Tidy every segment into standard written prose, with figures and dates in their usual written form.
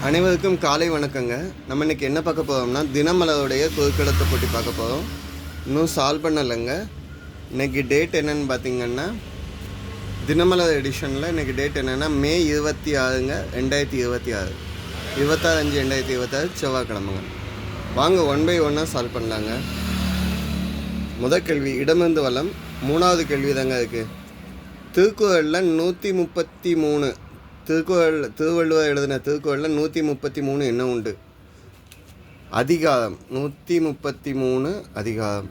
அனைவருக்கும் காலை வணக்கங்க. நம்ம இன்றைக்கி என்ன பார்க்க போகிறோம்னா தினமலருடைய குறுக்கெழுத்து போட்டி பார்க்க போகிறோம். இன்னும் சால்வ் பண்ணலைங்க. இன்றைக்கி டேட் என்னென்னு பார்த்தீங்கன்னா தினமலர் எடிஷனில் இன்றைக்கி டேட் என்னென்னா மே 26ங்க 2026 26/5/2026 செவ்வாய்க்கிழமைங்க. வாங்க 1 by 1 சால்வ் பண்ணலாங்க. முதல் கேள்வி இடமிருந்து வளம். மூணாவது கேள்வி தாங்க இருக்குது. திருக்குறளில் 133 திருவள்ளுவர் எழுதின திருக்குறளில் 133 என்ன உண்டு? அதிகாரம் 133 அதிகாரம்.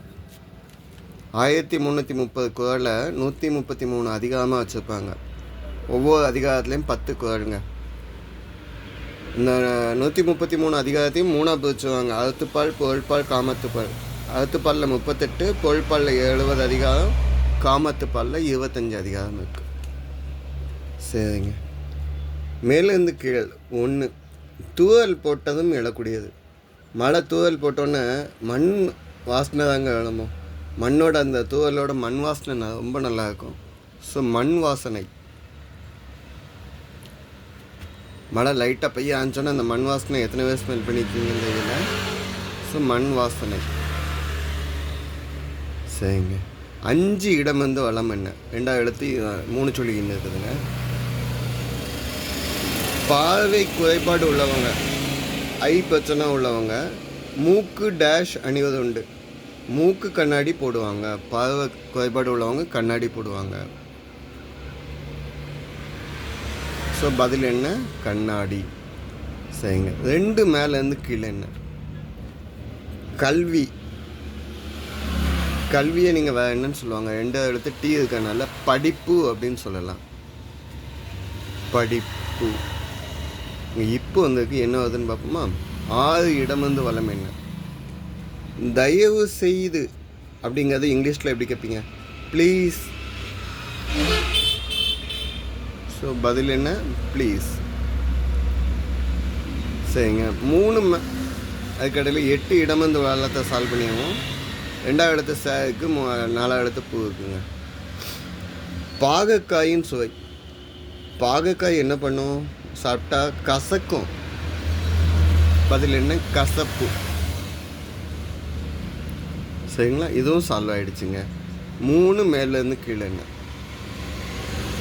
1330 குறளை 133 அதிகாரமாக வச்சுருப்பாங்க. ஒவ்வொரு அதிகாரத்துலேயும் 10 குறளுங்க. இந்த 133 அதிகாரத்தையும் 3ஆக பிரிச்சுருவாங்க. அறத்துப்பால், பொருள்பால், காமத்துப்பால். அறத்துப்பாலில் 38, பொருள்பாலில் 70 அதிகாரம், காமத்துப்பாலில் 25 அதிகாரம் இருக்குது. சரிங்க. மேலேருந்து கீழே 1 தூவல் போட்டதும் எழக்கூடியது. மழை தூவல் போட்டோன்னே மண் வாசனை தாங்க எழணும். மண்ணோட அந்த தூவலோட மண் வாசனை ரொம்ப நல்லாயிருக்கும். ஸோ மண் வாசனை. மழை லைட்டாக பெய்ய ஆரம்பிச்சோன்னே அந்த மண் வாசனை எத்தனை பேர் ஸ்மெல் பண்ணியிருக்கீங்க இந்த இதில்? ஸோ மண் வாசனை. சரிங்க. 5 இடம் வந்து வளம் என்ன? 2ஆவது எழுத்து 3 சொல்லிக்கின்னு இருக்குதுங்க. பார்வை குறைபாடு உள்ளவங்க, ஐ பிரச்சனை உள்ளவங்க மூக்கு டேஷ் அணிவது உண்டு. மூக்கு கண்ணாடி போடுவாங்க. பார்வை குறைபாடு உள்ளவங்க கண்ணாடி போடுவாங்க. ஸோ பதில் என்ன? கண்ணாடி. சரிங்க. 2 மேலேருந்து கீழே என்ன? கல்வி. கல்வியை நீங்கள் வேறு என்னன்னு சொல்லுவாங்க? 2ஆவது எழுத்து டீ இருக்கனால படிப்பு அப்படின்னு சொல்லலாம். படிப்பு. இப்போ வந்ததுக்கு என்ன வருதுன்னு பார்ப்போமா? 6 இடம் வந்து வளம் என்ன? தயவு செய்து அப்படிங்கிறது இங்கிலீஷில் எப்படி கேட்பீங்க? ப்ளீஸ். ஸோ பதில் என்ன? ப்ளீஸ். சரிங்க. 3 அதுக்கடையில் 8 இடம் வந்து வளத்தை சால்வ் பண்ணிடுவோம். 2ஆவது இடத்து சேருக்கு 4ஆவது இடத்து பூ இருக்குங்க. பாகக்காயின் சுவை. பாகக்காய் என்ன பண்ணும்? சாப்பிட்டா கசக்கும். பதில் என்ன? கசப்பு. சரிங்களா? இதுவும் சால்வ் ஆகிடுச்சுங்க. 3 மேலேருந்து கீழே என்ன?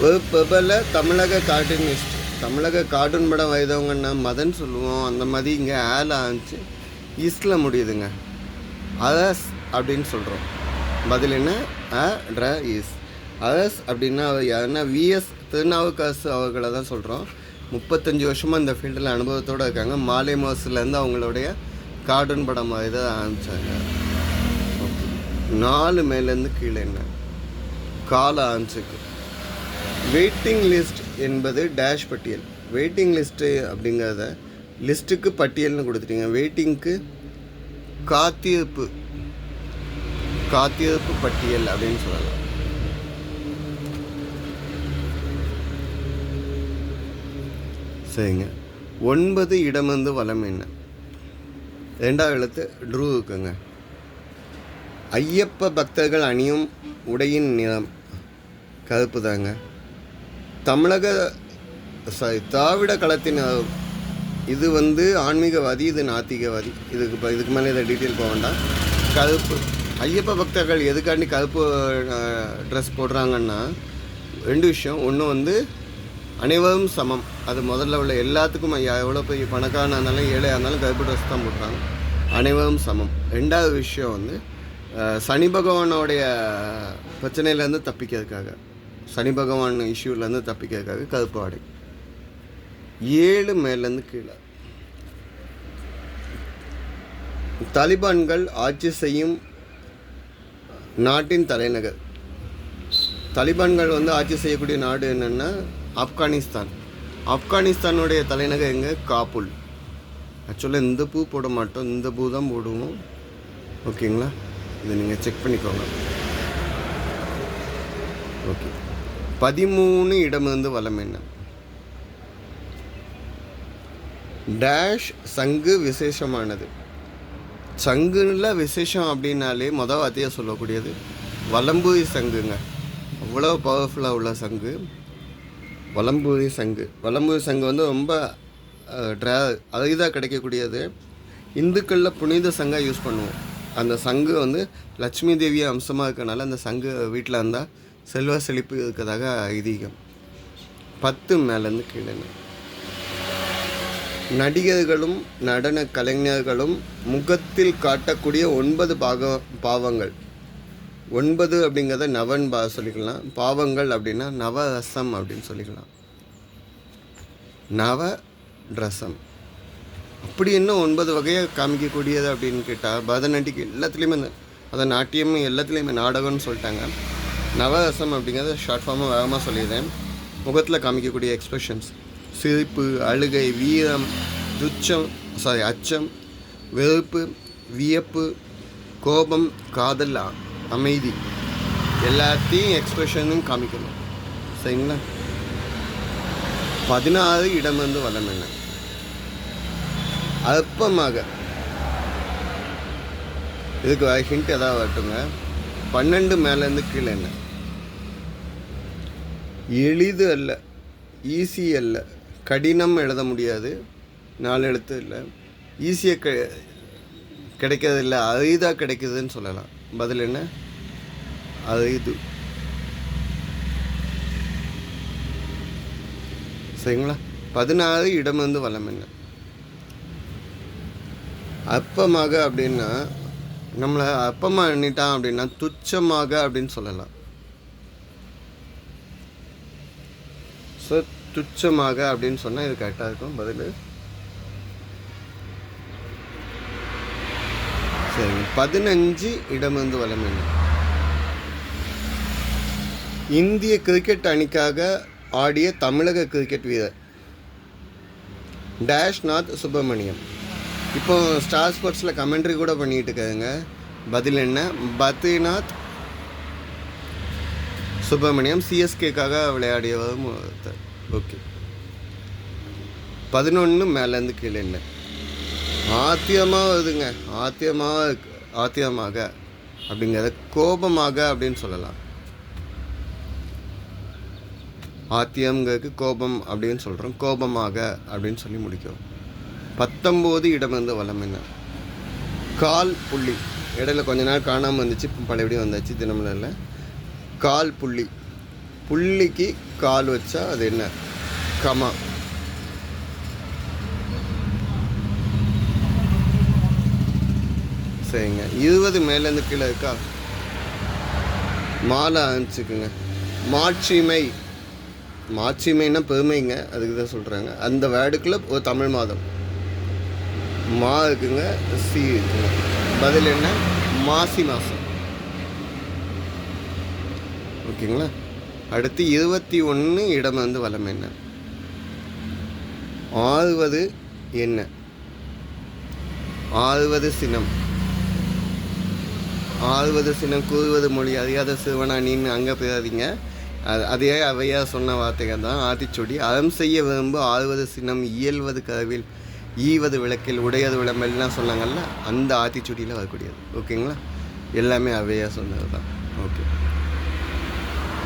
ஒரு பிரபல தமிழக கார்ட்டூனிஸ்ட். தமிழக கார்ட்டூன் படம் வயதவங்கன்னா மதன் சொல்லுவோம். அந்த மாதிரி இங்கே ஆல் ஆரம்பிச்சு ஈஸ்டில் முடியுதுங்க. அரஸ் அப்படின்னு சொல்கிறோம். பதில் என்ன? இஸ். அரஸ் அப்படின்னா அவர் யாருன்னா விஎஸ் திருநாவுக்கரசு அவர்களை தான் சொல்கிறோம். 35 வருஷமாக இந்த ஃபீல்டில் அனுபவத்தோடு இருக்காங்க. மாலை மாதத்துலேருந்து அவங்களுடைய கார்ட்டூன் படம் மாதிரி தான் ஆரம்பித்தாங்க. 4 மேலேருந்து கீழே என்ன? கால ஆன்ஸுக்கு. வெயிட்டிங் லிஸ்ட் என்பது டேஷ் பட்டியல். வெயிட்டிங் லிஸ்ட்டு அப்படிங்கிறத லிஸ்ட்டுக்கு பட்டியல்னு கொடுத்துட்டீங்க. வெயிட்டிங்க்கு காத்திருப்பு. காத்திருப்பு பட்டியல் அப்படின்னு சொல்லலாம். சரிங்க. 9 இடம் வந்து வளம் என்ன? 2ஆவது எழுத்து ட்ரூ இருக்குங்க. ஐயப்ப பக்தர்கள் அணியும் உடையின் நிறம் கருப்பு தாங்க. திராவிட களத்தின் இது வந்து ஆன்மீகவாதி, இது நாத்திகவாதி. இதுக்கு மேலே இதை டீட்டெயில் போக வேண்டாம். கருப்பு. ஐயப்ப பக்தர்கள் எதுக்காண்டி கருப்பு ட்ரெஸ் போடுறாங்கன்னா 2 விஷயம். ஒன்று வந்து அனைவரும் சமம். அது முதல்ல உள்ள எல்லாத்துக்கும் எவ்வளோ பெரிய பணக்காரனாக இருந்தாலும் ஏழையாக இருந்தாலும் கருப்பு ட்ரெஸ் தான் போடுறாங்க. அனைவரும் சமம். 2ஆவது விஷயம் வந்து சனி பகவானோடைய பிரச்சனையிலேருந்து தப்பிக்கிறதுக்காக, சனி பகவான் இஷ்யூலேருந்து தப்பிக்கிறதுக்காக கருப்பு ஆடை. 7 மேலேருந்து கீழே. தாலிபான்கள் ஆட்சி செய்யும் நாட்டின் தலைநகர். தாலிபான்கள் வந்து ஆட்சி செய்யக்கூடிய நாடு என்னென்னா ஆப்கானிஸ்தான். ஆப்கானிஸ்தானுடைய தலைநகர் எங்கே? காபூல். ஆக்சுவலாக இந்த பூ போட மாட்டோம், இந்த பூ தான் போடுவோம். ஓகேங்களா? இதை நீங்கள் செக் பண்ணிக்கோங்க. ஓகே. 13 இடம் வந்து வளம் என்ன? டேஷ் சங்கு விசேஷமானது. சங்குல விசேஷம் அப்படின்னாலே மொதல் வார்த்தையாக சொல்லக்கூடியது வலம்புரி சங்குங்க. அவ்வளோ பவர்ஃபுல்லாக உள்ள சங்கு வலம்புரி சங்கு. வலம்புரி சங்கு வந்து ரொம்ப அரிதாக கிடைக்கக்கூடியது. இந்துக்களில் புனித சங்காக யூஸ் பண்ணுவோம். அந்த சங்கு வந்து லட்சுமி தேவி அம்சமாக இருக்கனால அந்த சங்கு வீட்டில் இருந்தால் செல்வ செழிப்பு இருக்கிறதாக ஐதீகம். 10 மேலேருந்து கீழே. நடிகர்களும் நடன கலைஞர்களும் முகத்தில் காட்டக்கூடிய 9 பாவங்கள். 9 அப்படிங்கிறத நவன் சொல்லிக்கலாம். பாவங்கள் அப்படின்னா நவரசம் அப்படின்னு சொல்லிக்கலாம். நவ ரசம் அப்படி என்ன 9 வகையை காமிக்கக்கூடியது அப்படின்னு கேட்டால் பரதநாட்டியம் எல்லாத்துலேயுமே அதை நாட்டியம் எல்லாத்துலேயுமே நாடகம்னு சொல்லிட்டாங்க. நவரசம் அப்படிங்கிறத ஷார்ட் ஃபார்மாக வேகமாக சொல்லிடுறேன். முகத்தில் காமிக்கக்கூடிய எக்ஸ்பிரஷன்ஸ்: சிரிப்பு, அழுகை, வீரம், அச்சம், வெறுப்பு, வியப்பு, கோபம், காதல், அமைதி, எல்லாத்தையும் எக்ஸ்பிரஷனும் காமிக்கணும். சரிங்களா? 16 இடமிருந்து வலம் என்ன? அற்பமாக. இதுக்கு ஹிண்ட் எதாவது வரட்டுங்க. 12 மேலேருந்து கீழே என்ன? எளிது அல்ல, ஈஸி அல்ல, கடினம் எழுத முடியாது, 4 எழுத்து இல்லை, ஈஸியாக கிடைக்கிறது இல்லை, அரிதாக கிடைக்குதுன்னு சொல்லலாம். பதில் என்ன? அரிது. சரிங்களா? 16 இடமிருந்து வலம் என்ன? அற்பமாக அப்படின்னா நம்மளை அற்பமாக எண்ணிட்டான் அப்படின்னா துச்சமாக அப்படின்னு சொல்லலாம். ஸோ துச்சமாக அப்படின்னு சொன்னால் இது கரெக்டாக இருக்கும். பதில் சரி. 15 இடமிருந்து வலம் என்ன? இந்திய கிரிக்கெட் அணிக்காக ஆடிய தமிழக கிரிக்கெட் வீரர் டேஷ்நாத் சுப்பிரமணியம். இப்போ ஸ்டார் ஸ்போர்ட்ஸில் கமெண்ட்ரி கூட பண்ணிகிட்டு இருக்காங்க. பதில் என்ன? பத்ரிநாத் சுப்பிரமணியம். சிஎஸ்கேக்காக விளையாடியவரும் ஒருத்தர். ஓகே. 11 மேலேருந்து கீழே என்ன? ஆத்தியமாக வருதுங்க. ஆத்தியமாக அப்படிங்கிறத கோபமாக அப்படின்னு சொல்லலாம். ஆத்தியம்ங்கிறதுக்கு கோபம் அப்படின்னு சொல்கிறோம். கோபமாக அப்படின்னு சொல்லி முடிக்கிறோம். 19 இடமிருந்து வலம் என்ன? கால் புள்ளி. இடையில கொஞ்ச நாள் காணாமல் வந்துச்சு, பழையபடி வந்தாச்சு தினமலரில். கால் புள்ளி. புள்ளிக்கு கால் வச்சா அது என்ன? கமா. சரிங்க. 20 மேலேருந்து கீழே இருக்கா? மாலை ஆரம்பிச்சுக்குங்க. மாட்சிமை. மாட்சிமைன்னா பெருமைங்க, அதுக்கு தான் சொல்கிறாங்க. அந்த வேர்டுக்குள்ளே ஒரு தமிழ் மாதம் மா இருக்குங்க, சி இருக்குங்க. பதில் என்ன? மாசி மாதம். ஓகேங்களா? அடுத்து 21 இடம் வந்து வலம் என்ன? ஆறுவது என்ன? ஆறுவது சினம். ஆறுவது சினம் கூறுவது மொழி அறியாத சிறுவனா நீன்னு அங்கே போயாதீங்க. அதே அவையா சொன்ன வார்த்தைகள் தான். ஆத்திச்சொடி. அறம் செய்ய விரும்பு ஆறுவது சினம், இயல்வது கதவில், ஈவது விளக்கில், உடையது விளம்பெல்லாம் சொன்னாங்கல்ல, அந்த ஆத்திச்சொடியில் வரக்கூடியது. ஓகேங்களா? எல்லாமே அவையா சொன்னது தான். ஓகே.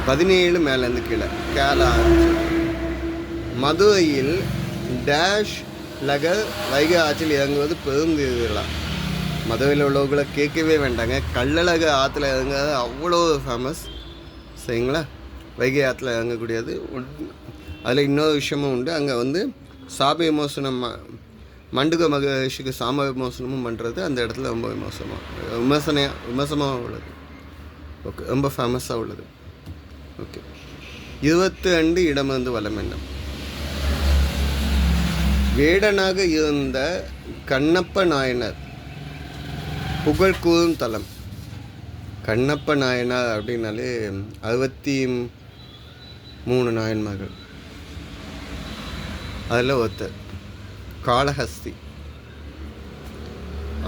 17 மேலேருந்து கீழே கேலா. மதுரையில் டேஷ் லகர் வைகை ஆற்றில் இறங்குவது பெருந்திருவிழா. மதுரையில் உள்ளவர்களை கேட்கவே வேண்டாங்க. கள்ளழக ஆற்றுல இறங்குறது அவ்வளோ ஃபேமஸ். சரிங்களா? வைகை ஆற்றுல இறங்கக்கூடியது. அதில் இன்னொரு விஷயமும் உண்டு. அங்கே வந்து சாப விமோசனம், மண்டுக மகரிஷிக்கு சாம விமோசனமும் பண்ணுறது அந்த இடத்துல ரொம்ப விமர்சனமாக உள்ளது. ஓகே. ரொம்ப ஃபேமஸாக உள்ளது. ஓகே. 22 இடமிருந்து வலம் என்ன? வேடனாக இருந்த கண்ணப்ப நாயனார் புகழ் கூறும் தலம். கண்ணப்ப நாயனார் அப்படின்னாலே 63 நாயன்மார்கள். அதில் ஒருத்தர் காளஹஸ்தி.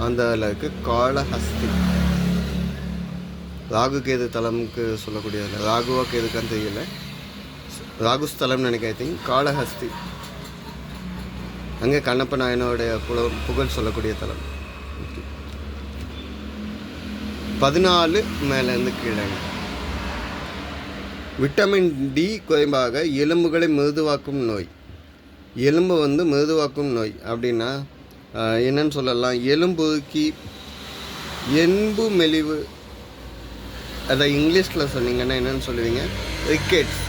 அந்த அளவுக்கு காளஹஸ்தி ராகு கேது தலமுக்கு சொல்லக்கூடியதில்ல. ராகுவா கேதுக்கான்னு தெரியல, ராகுஸ்தலம்னு நினைக்கிறேன். காளஹஸ்தி அங்கே கண்ணப்ப நாயனோடைய புகழ் சொல்லக்கூடிய தலம். 14 மேலேருந்து கீழே. விட்டமின் டி குறைபாக எலும்புகளை மிருதுவாக்கும் நோய். எலும்பை வந்து மிருதுவாக்கும் நோய் அப்படின்னா என்னன்னு சொல்லலாம், எலும்புக்கி எலும்பு மெலிவு, அதை இங்கிலீஷில் சொன்னீங்கன்னா என்னென்னு சொல்லுவீங்க? ரிக்கெட்ஸ்.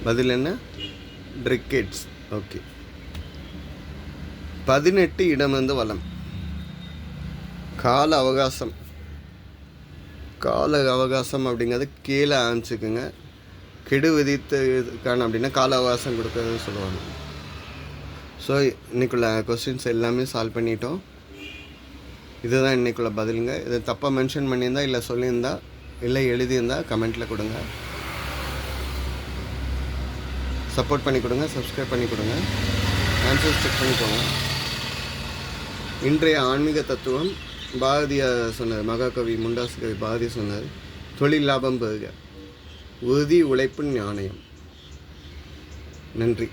பதில் என்ன? ரிக்கெட்ஸ். ஓகே. 18 இடமிருந்து வலம். கால அவகாசம். கால அவகாசம் அப்படிங்கிறது கீழே ஆரம்பிச்சுக்குங்க. கெடு விதித்துக்கான அப்படின்னா கால அவகாசம் கொடுக்கறதுன்னு சொல்லுவாங்க. ஸோ இன்றைக்குள்ள கொஸ்டின்ஸ் எல்லாமே சால்வ் பண்ணிட்டோம். இதுதான் இன்றைக்குள்ள பதிலுங்க. இதை தப்பாக மென்ஷன் பண்ணியிருந்தா, இல்லை சொல்லியிருந்தா, இல்லை எழுதியிருந்தா கமெண்ட்டில் கொடுங்க. சப்போர்ட் பண்ணி கொடுங்க, சப்ஸ்கிரைப் பண்ணி கொடுங்க, ஆன்சர்ஸ் செக் பண்ணிக்கோங்க. இன்றைய ஆன்மீக தத்துவம் பாரதியார் சொன்னார், மகாகவி முண்டாசு கவி பாரதி சொன்னார், தொழில் லாபம் பெறுக, உறுதி உழைப்பு ஞானயம். நன்றி.